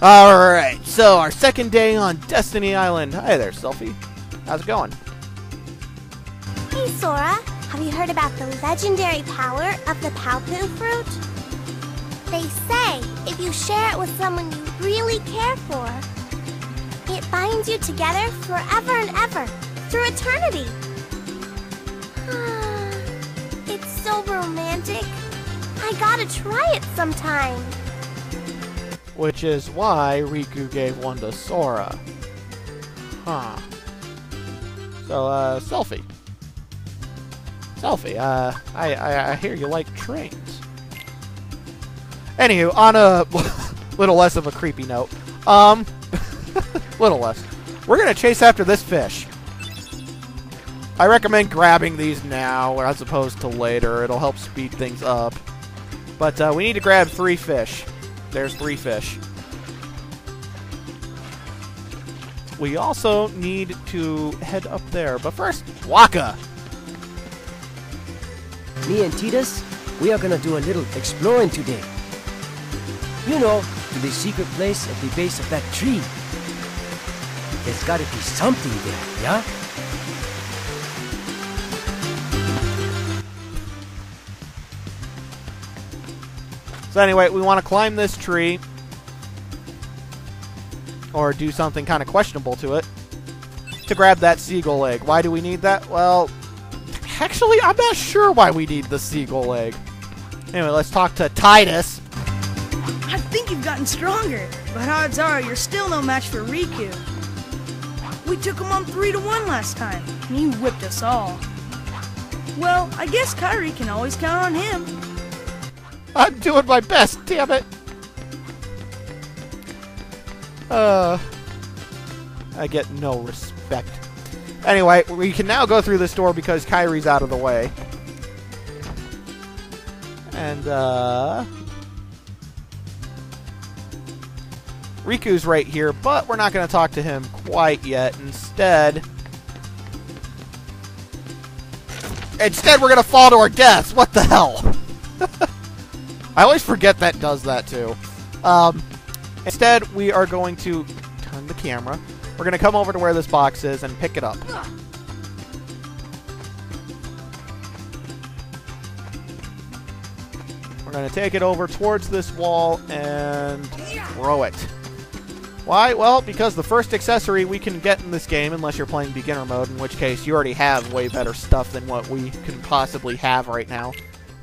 Alright, so our second day on Destiny Island. Hi there, Selfie. How's it going? Hey, Sora. Have you heard about the legendary power of the Paopu fruit? They say if you share it with someone you really care for, it binds you together forever and ever, through eternity. It's so romantic. I gotta try it sometime. Which is why Riku gave one to Sora. Huh. So, Selfie. Selfie, I hear you like trains. Anywho, on a little less of a creepy note, little less. We're gonna chase after this fish. I recommend grabbing these now as opposed to later. It'll help speed things up. But we need to grab 3 fish. There's 3 fish. We also need to head up there. But first, Waka! Me and Titus, we are gonna do a little exploring today. You know, to the secret place at the base of that tree. There's gotta be something there, yeah? So anyway, we want to climb this tree. Or do something kind of questionable to it. To grab that seagull egg. Why do we need that? Well, actually, I'm not sure why we need the seagull egg. Anyway, let's talk to Titus. I think you've gotten stronger, but odds are you're still no match for Riku. We took him on 3-1 last time, and he whipped us all. Well, I guess Kairi can always count on him. I'm doing my best, damn it. I get no respect. Anyway, we can now go through this door because Kairi's out of the way. And, Riku's right here, but we're not going to talk to him quite yet. Instead, we're going to fall to our deaths. What the hell? I always forget that does that, too. Instead, we are going to turn the camera. We're going to come over to where this box is and pick it up. We're going to take it over towards this wall and throw it. Why? Well, because the first accessory we can get in this game, unless you're playing beginner mode, in which case you already have way better stuff than what we can possibly have right now.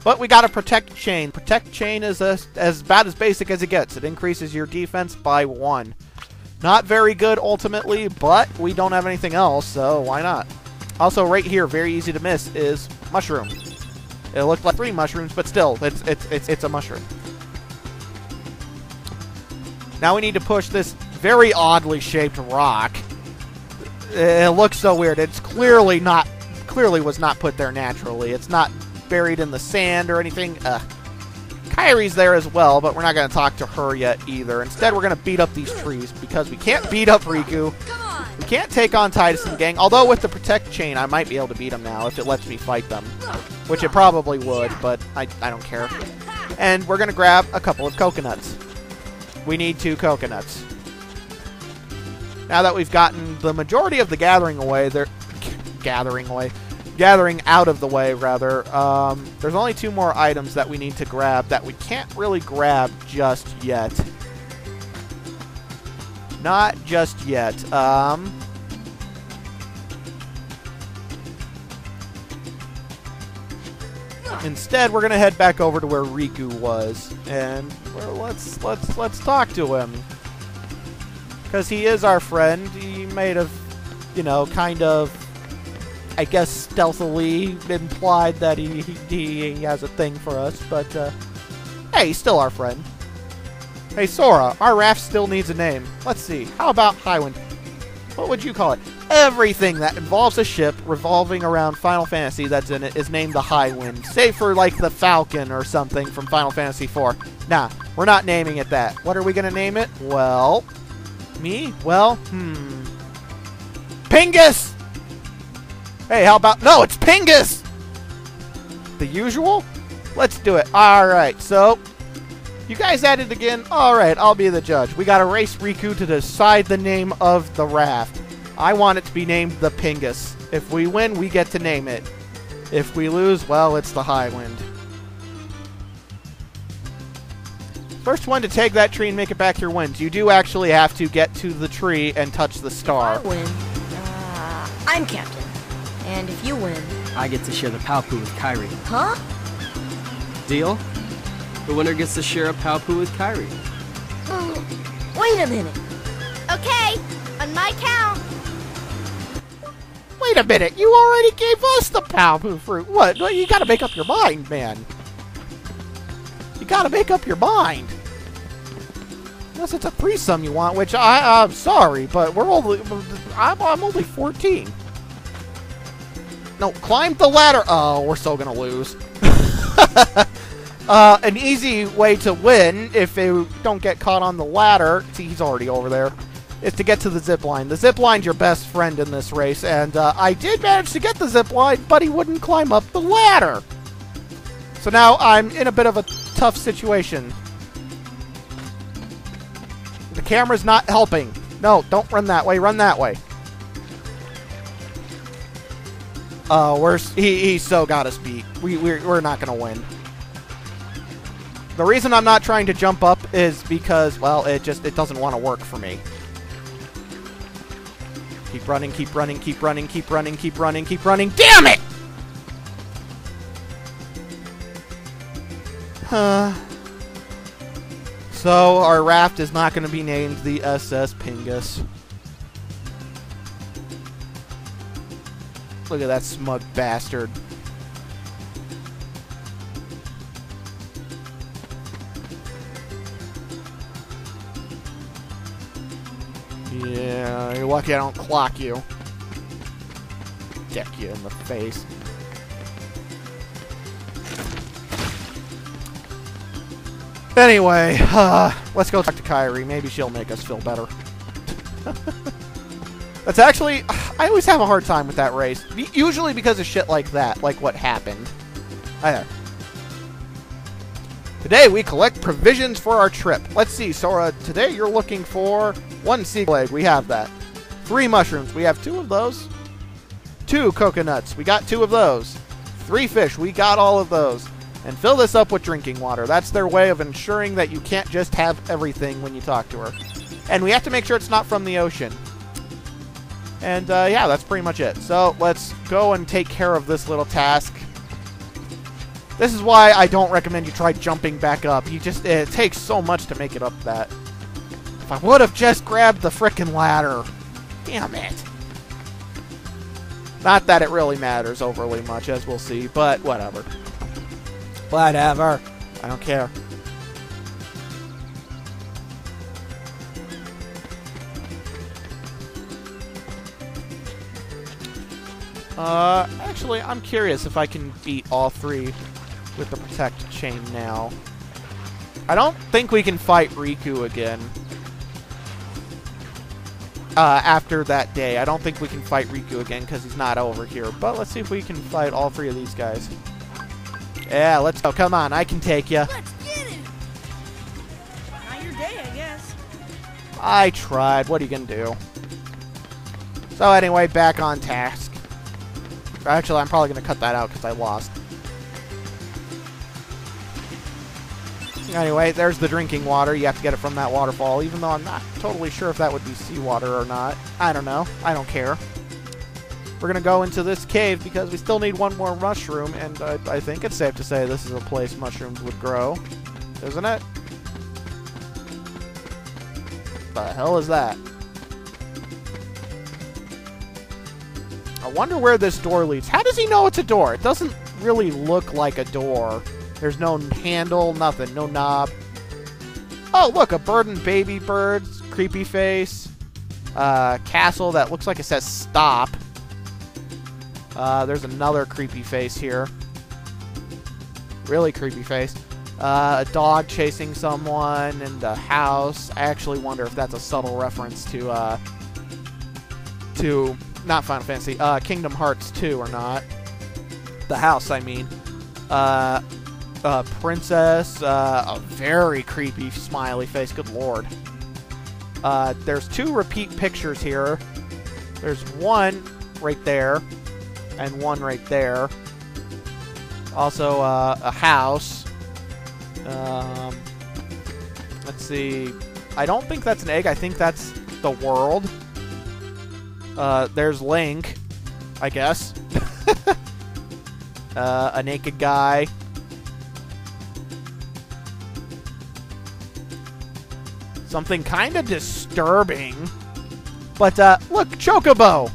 But we got a Protect Chain. Protect Chain is about as basic as it gets. It increases your defense by 1. Not very good ultimately, but we don't have anything else, so why not? Also, right here, very easy to miss, is Mushroom. It looked like 3 mushrooms, but still, it's a mushroom. Now we need to push this very oddly shaped rock. It looks so weird. It's clearly was not put there naturally. It's not buried in the sand or anything. Kairi's there as well, but we're not going to talk to her yet either. Instead, we're going to beat up these trees because we can't beat up Riku. We can't take on Titus and gang, although with the Protect Chain, I might be able to beat them now if it lets me fight them, which it probably would, but I don't care. And we're going to grab a couple of coconuts. We need 2 coconuts. Now that we've gotten the majority of the gathering out of the way, rather, there's only 2 more items that we need to grab that we can't really grab just yet. Not just yet. Instead, we're gonna head back over to where Riku was, and let's talk to him, because he is our friend. He might have, you know, kind of, I guess, stealthily implied that he has a thing for us, but hey, he's still our friend. Hey, Sora, our raft still needs a name. Let's see. How about Highwind? What would you call it? Everything that involves a ship revolving around Final Fantasy that's in it is named the Highwind, save for, like, the Falcon or something from Final Fantasy IV. Nah, we're not naming it that. What are we gonna name it? Well, me? Well, Pingus! Hey, how about... No, it's Pingus! The usual? Let's do it. Alright, so... You guys at it again? Alright, I'll be the judge. We gotta race Riku to decide the name of the raft. I want it to be named the Pingus. If we win, we get to name it. If we lose, well, it's the High Wind. First one to take that tree and make it back here wins. You do actually have to get to the tree and touch the star. I win. I'm captain. And if you win... I get to share the Palpu with Kyrie. Huh? Deal? The winner gets to share a Palpu with Kyrie. Wait a minute. Okay, on my count. Wait a minute, you already gave us the Palpu fruit. What? You gotta make up your mind, man. You gotta make up your mind. Unless it's a threesome you want, which I'm sorry, but I'm only 14. No, climb the ladder. Oh, we're still gonna lose. An easy way to win, if they don't get caught on the ladder, see, he's already over there, is to get to the zip line. The zip line's your best friend in this race, and I did manage to get the zip line, but he wouldn't climb up the ladder. So now I'm in a bit of a tough situation. The camera's not helping. No, don't run that way. Run that way. Oh, he's so got us beat. We're not gonna win. The reason I'm not trying to jump up is because, well, it doesn't want to work for me. Keep running, keep running, keep running, keep running, keep running, keep running. Damn it! So, our raft is not going to be named the SS Pingus. Look at that smug bastard. Yeah, you're lucky I don't clock you. Deck you in the face. Anyway, let's go talk to Kyrie. Maybe she'll make us feel better. That's actually... I always have a hard time with that race. Usually because of shit like that. Like what happened. Hi there. Today we collect provisions for our trip. Let's see, Sora. Today you're looking for 1 sea egg. We have that. 3 mushrooms. We have 2 of those. 2 coconuts. We got 2 of those. 3 fish. We got all of those. And fill this up with drinking water. That's their way of ensuring that you can't just have everything when you talk to her. And we have to make sure it's not from the ocean. And, yeah, that's pretty much it. So, let's go and take care of this little task. This is why I don't recommend you try jumping back up. It takes so much to make it up that. If I would have just grabbed the frickin' ladder. Damn it. Not that it really matters overly much, as we'll see, but whatever. Whatever. I don't care. Actually, I'm curious if I can beat all 3 with the Protect chain now. I don't think we can fight Riku again. After that day. I don't think we can fight Riku again because he's not over here. But let's see if we can fight all 3 of these guys. Yeah, let's go. Come on, I can take you. Let's get it! Not your day, I guess. I tried. What are you going to do? So anyway, back on task. Actually, I'm probably going to cut that out because I lost. Anyway, there's the drinking water. You have to get it from that waterfall, even though I'm not totally sure if that would be seawater or not. I don't know. I don't care. We're going to go into this cave because we still need 1 more mushroom, and I think it's safe to say this is a place mushrooms would grow. Isn't it? The hell is that? I wonder where this door leads. How does he know it's a door? It doesn't really look like a door. There's no handle, nothing, no knob. Oh, look, a bird and baby birds, creepy face, castle that looks like it says stop. There's another creepy face here. Really creepy face. A dog chasing someone, and a house. I actually wonder if that's a subtle reference to not Final Fantasy, Kingdom Hearts 2 or not. The house, I mean. princess, a very creepy smiley face, good lord. There's 2 repeat pictures here. There's one right there, and one right there. Also, a house. Let's see. I don't think that's an egg. I think that's the world. There's Link, I guess. A naked guy. Something kind of disturbing. But, look, Chocobo!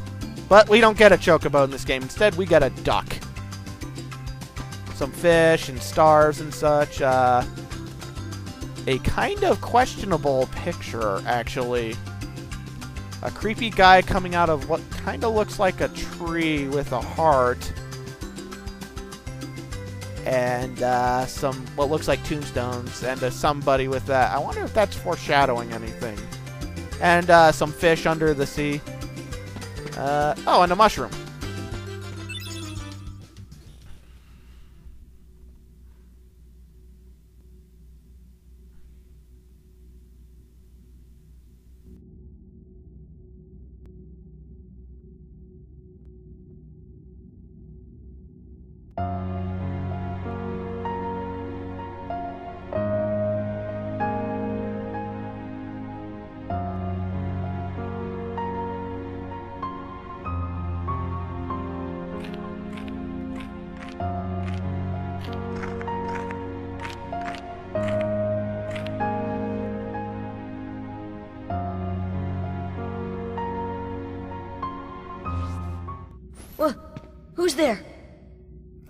But we don't get a Chocobo in this game. Instead, we get a duck. Some fish and stars and such. A kind of questionable picture, actually. A creepy guy coming out of what kind of looks like a tree with a heart. And some what looks like tombstones and somebody with that. I wonder if that's foreshadowing anything. And some fish under the sea. Oh, and a mushroom. Who's there?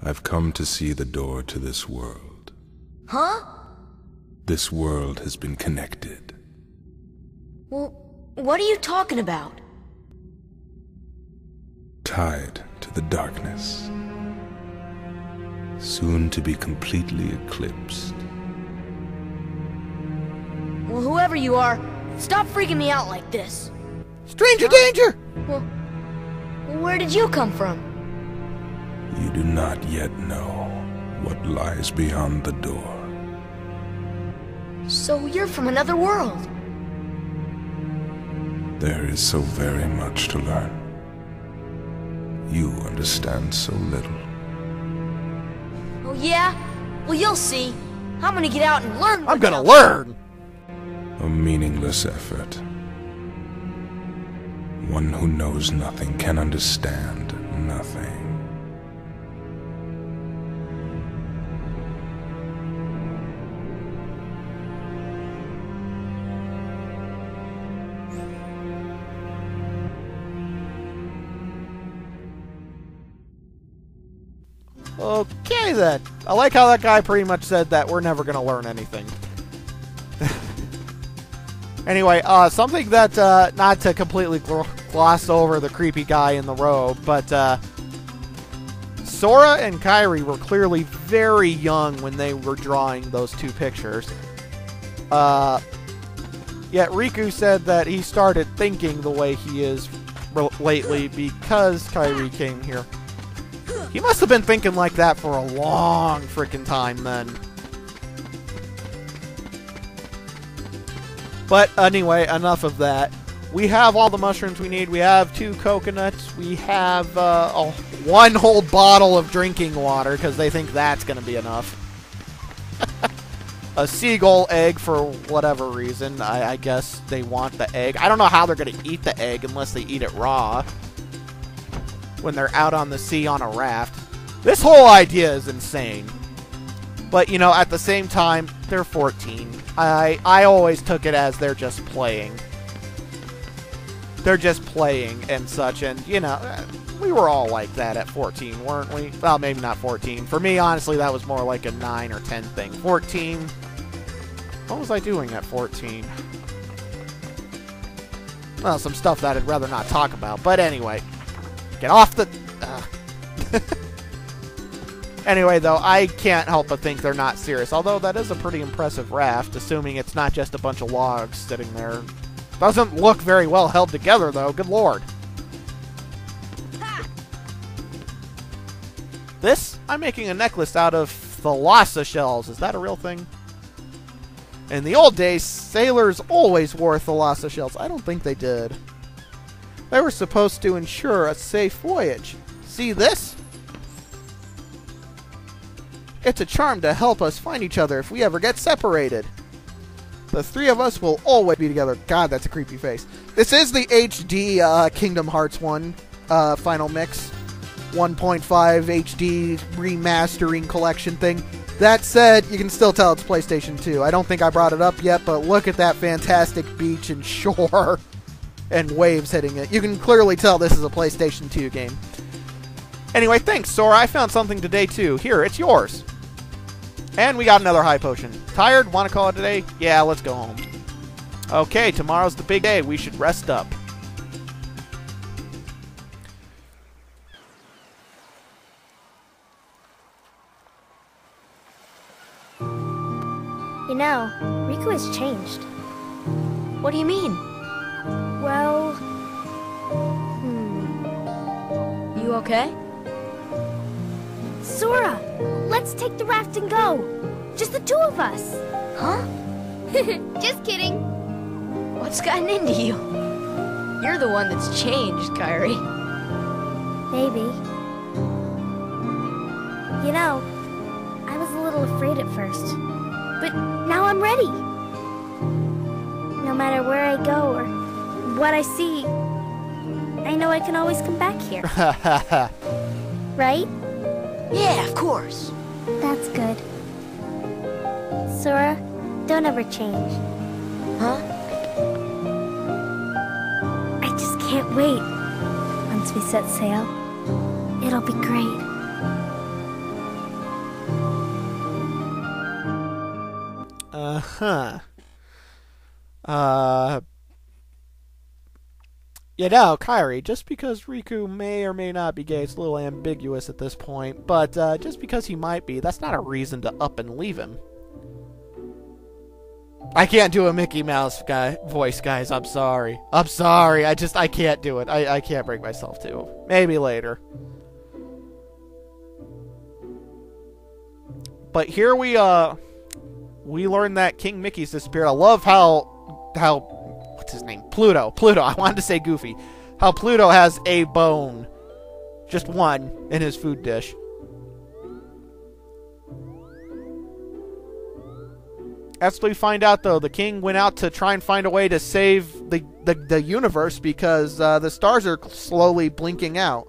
I've come to see the door to this world. Huh? This world has been connected. Well, what are you talking about? Tied to the darkness. Soon to be completely eclipsed. Well, whoever you are, stop freaking me out like this. Stranger danger! Well, where did you come from? You do not yet know what lies beyond the door. So you're from another world. There is so very much to learn. You understand so little. Oh yeah? Well, you'll see. I'm gonna get out and learn. I'm gonna learn! A meaningless effort. One who knows nothing can understand nothing. Okay, then. I like how that guy pretty much said that we're never going to learn anything. Anyway, something that, not to completely gloss over the creepy guy in the robe, but, Sora and Kairi were clearly very young when they were drawing those 2 pictures. Yet Riku said that he started thinking the way he is lately because Kairi came here. He must have been thinking like that for a long frickin' time then. But anyway, enough of that. We have all the mushrooms we need. We have 2 coconuts. We have 1 whole bottle of drinking water because they think that's going to be enough. A seagull egg for whatever reason. I guess they want the egg. I don't know how they're going to eat the egg unless they eat it raw when they're out on the sea on a raft. This whole idea is insane. But, you know, at the same time, they're 14. I always took it as they're just playing. They're just playing and such, and, you know, we were all like that at 14, weren't we? Well, maybe not 14. For me, honestly, that was more like a 9 or 10 thing. 14... What was I doing at 14? Well, some stuff that I'd rather not talk about, but anyway. Get off the... Anyway, though, I can't help but think they're not serious. Although that is a pretty impressive raft, assuming it's not just a bunch of logs sitting there. Doesn't look very well held together, though. Good lord. This, I'm making a necklace out of Thalassa shells. Is that a real thing? In the old days, sailors always wore Thalassa shells. I don't think they did. They were supposed to ensure a safe voyage. See this? It's a charm to help us find each other if we ever get separated. The three of us will always be together. God, that's a creepy face. This is the HD Kingdom Hearts 1 final mix. 1.5 HD remastering collection thing. That said, you can still tell it's PlayStation 2. I don't think I brought it up yet, but look at that fantastic beach and shore and waves hitting it. You can clearly tell this is a PlayStation 2 game. Anyway, thanks, Sora. I found something today, too. Here, it's yours. And we got another high potion. Tired? Want to call it a day? Yeah, let's go home. Okay, tomorrow's the big day. We should rest up. You know, Riku has changed. What do you mean? Well... You okay? Sora, let's take the raft and go. Just the two of us. Huh? Just kidding. What's gotten into you? You're the one that's changed, Kairi. Maybe. You know, I was a little afraid at first. But now I'm ready. No matter where I go or what I see, I know I can always come back here. Right? Yeah, of course. That's good. Sora, don't ever change. Huh? I just can't wait. Once we set sail, it'll be great. You know, Kairi, just because Riku may or may not be gay, it's a little ambiguous at this point, but just because he might be, that's not a reason to up and leave him. I can't do a Mickey Mouse voice, guys. I'm sorry. I'm sorry. I can't do it. I can't bring myself to. Maybe later. But here we learn that King Mickey's disappeared. I love how what's his name? Pluto. I wanted to say Goofy. How Pluto has a bone. Just one in his food dish. As we find out, though, the king went out to try and find a way to save the universe because the stars are slowly blinking out,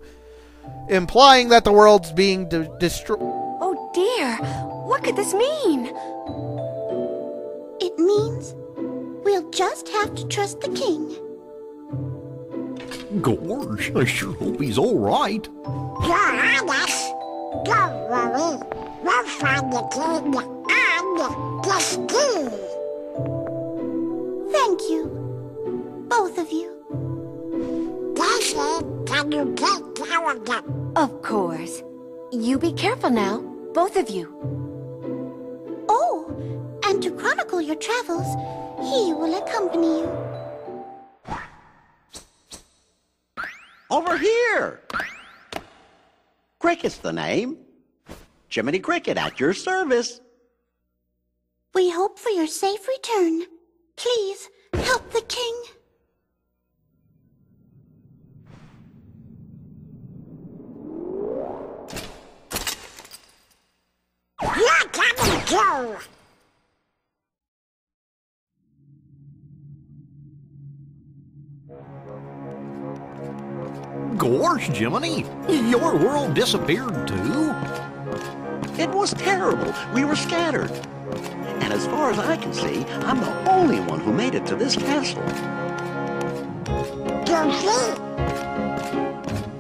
implying that the world's being destroyed. Oh dear, what could this mean? It means we'll just have to trust the king. Gorge, I sure hope he's all right. Don't worry. We'll find the king and the ski. Thank you. Both of you. Daisy, can you take care of them? Of course. You be careful now, both of you. Oh, and to chronicle your travels, he will accompany you. Over here! Cricket's the name. Jiminy Cricket at your service. We hope for your safe return. Please, help the king. You're coming too! Gorge, Jiminy, your world disappeared too? It was terrible. We were scattered. And as far as I can see, I'm the only one who made it to this castle. Goofy?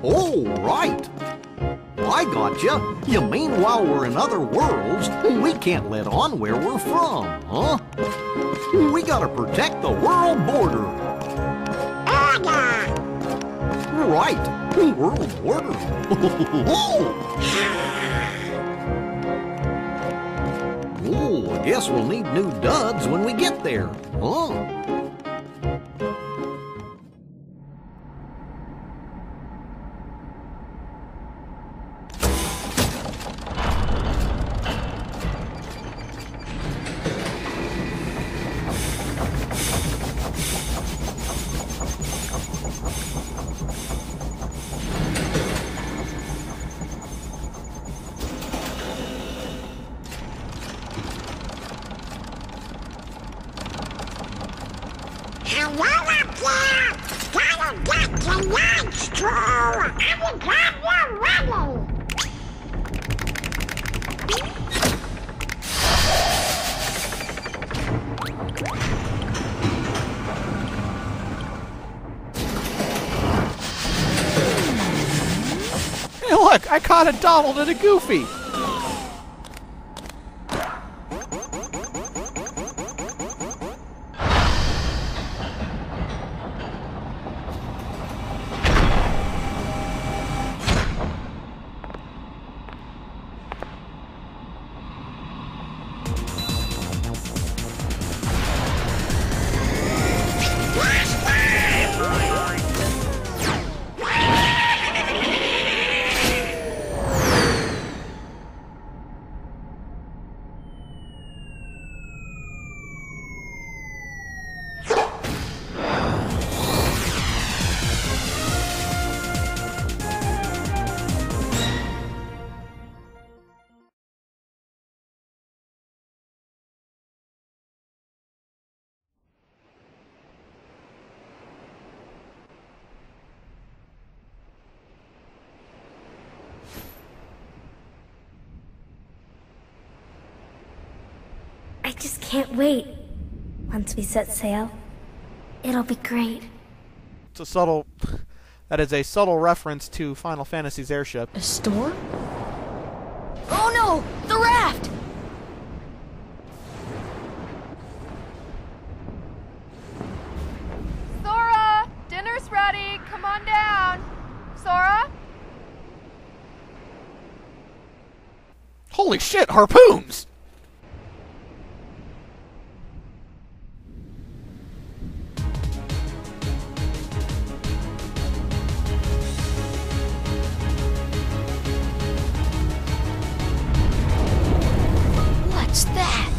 Oh, right. I gotcha. You mean while we're in other worlds, we can't let on where we're from, huh? We gotta protect the world border. Order! Right, world border. Oh, I guess we'll need new duds when we get there, huh? got your lunch, Troll. Anytime you're ready. Hey, look! I caught a Donald and a Goofy! I just can't wait. Once we set sail, it'll be great. It's a subtle... That is a subtle reference to Final Fantasy's airship. A storm? Oh no! The raft! Sora! Dinner's ready! Come on down! Sora? Holy shit, harpoons! What's that?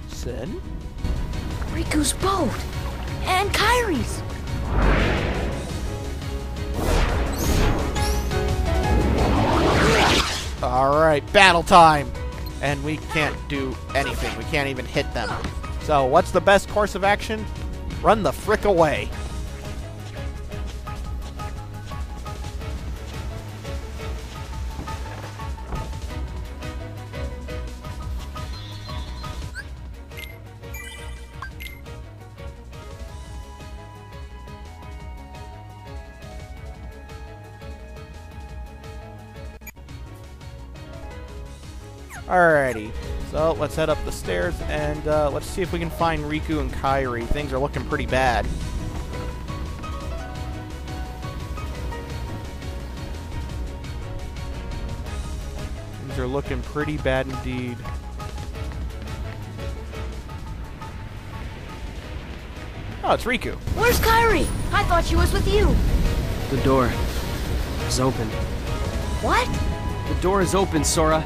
Sin? Riku's boat! And Kairi's! Alright, battle time! And we can't do anything. We can't even hit them. So, what's the best course of action? Run the frick away. Alrighty, so let's head up the stairs and let's see if we can find Riku and Kairi. Things are looking pretty bad. Things are looking pretty bad indeed. Oh, it's Riku. Where's Kairi? I thought she was with you. The door is open. What? The door is open, Sora.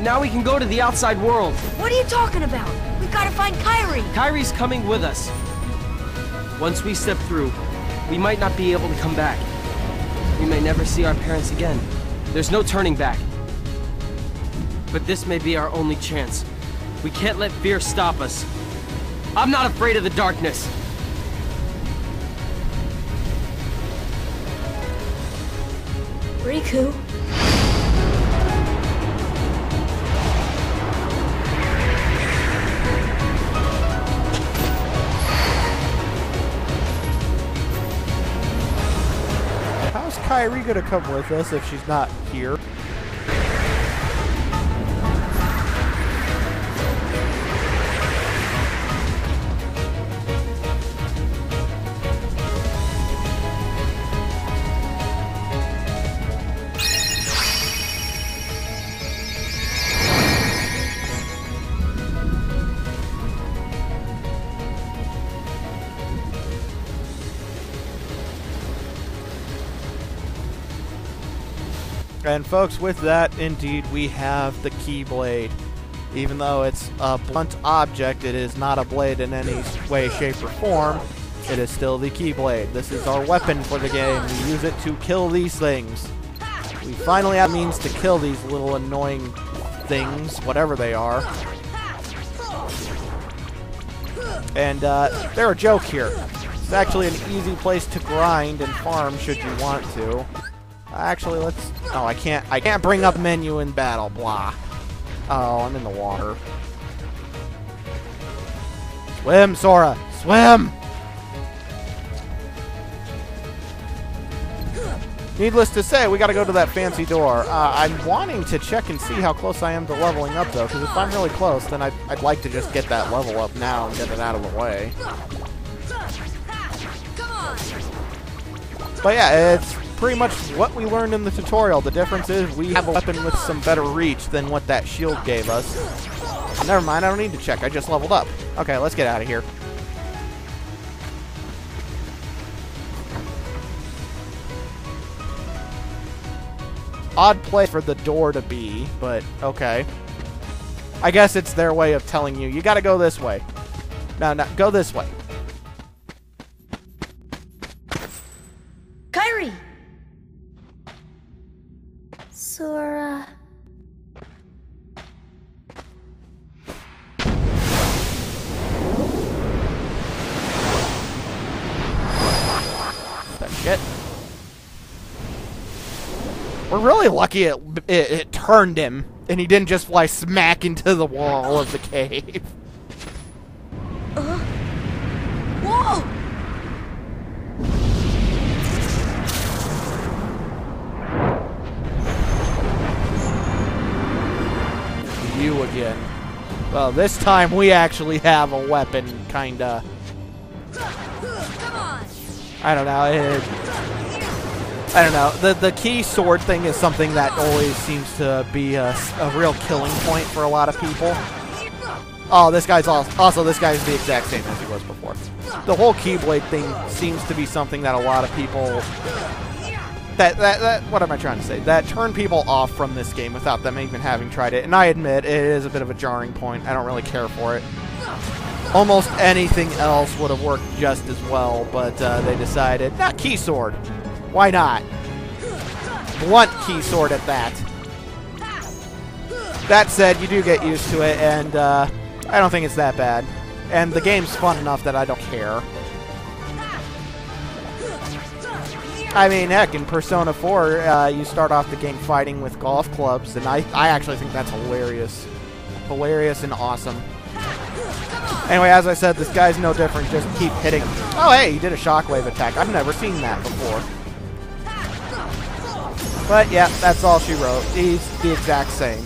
Now we can go to the outside world. What are you talking about? We gotta find Kairi. Kairi's coming with us. Once we step through, we might not be able to come back. We may never see our parents again. There's no turning back. But this may be our only chance. We can't let fear stop us. I'm not afraid of the darkness. Riku. How's Kairi gonna come with us if she's not here? And folks, with that, indeed, we have the Keyblade. Even though it's a blunt object, it is not a blade in any way, shape, or form. It is still the Keyblade. This is our weapon for the game. We use it to kill these things. We finally have means to kill these little annoying things, whatever they are. And they're a joke here. It's actually an easy place to grind and farm should you want to. Actually, let's... Oh, I can't bring up menu in battle, blah. Oh, I'm in the water. Swim, Sora! Swim! Needless to say, we gotta go to that fancy door. I'm wanting to check and see how close I am to leveling up, though, because if I'm really close, then I'd like to just get that level up now and get it out of the way. But yeah, it's pretty much what we learned in the tutorial. The difference is we have a weapon with some better reach than what that shield gave us. Never mind, I don't need to check. I just leveled up. Okay, let's get out of here. Odd place for the door to be, but okay. I guess it's their way of telling you, you gotta go this way. No, go this way. Kairi! Sora... That shit. We're really lucky it turned him, and he didn't just fly smack into the wall of the cave. Whoa! You again. Well, this time we actually have a weapon, kinda. I don't know. I don't know. The key sword thing is something that always seems to be a real killing point for a lot of people. Oh, this guy's also this guy's the exact same as he was before. The whole Keyblade thing seems to be something that a lot of people that what am I trying to say? That turn people off from this game without them even having tried it. And I admit it is a bit of a jarring point. I don't really care for it. Almost anything else would have worked just as well, but they decided, not key sword. Why not? Blunt key sword at that. That said, you do get used to it, and I don't think it's that bad. And the game's fun enough that I don't care. I mean, heck, in Persona 4, you start off the game fighting with golf clubs, and I actually think that's hilarious. Hilarious and awesome. Anyway, as I said, this guy's no different. Just keep hitting. Oh, hey, he did a shockwave attack. I've never seen that before. But, yeah, that's all she wrote. He's the exact same.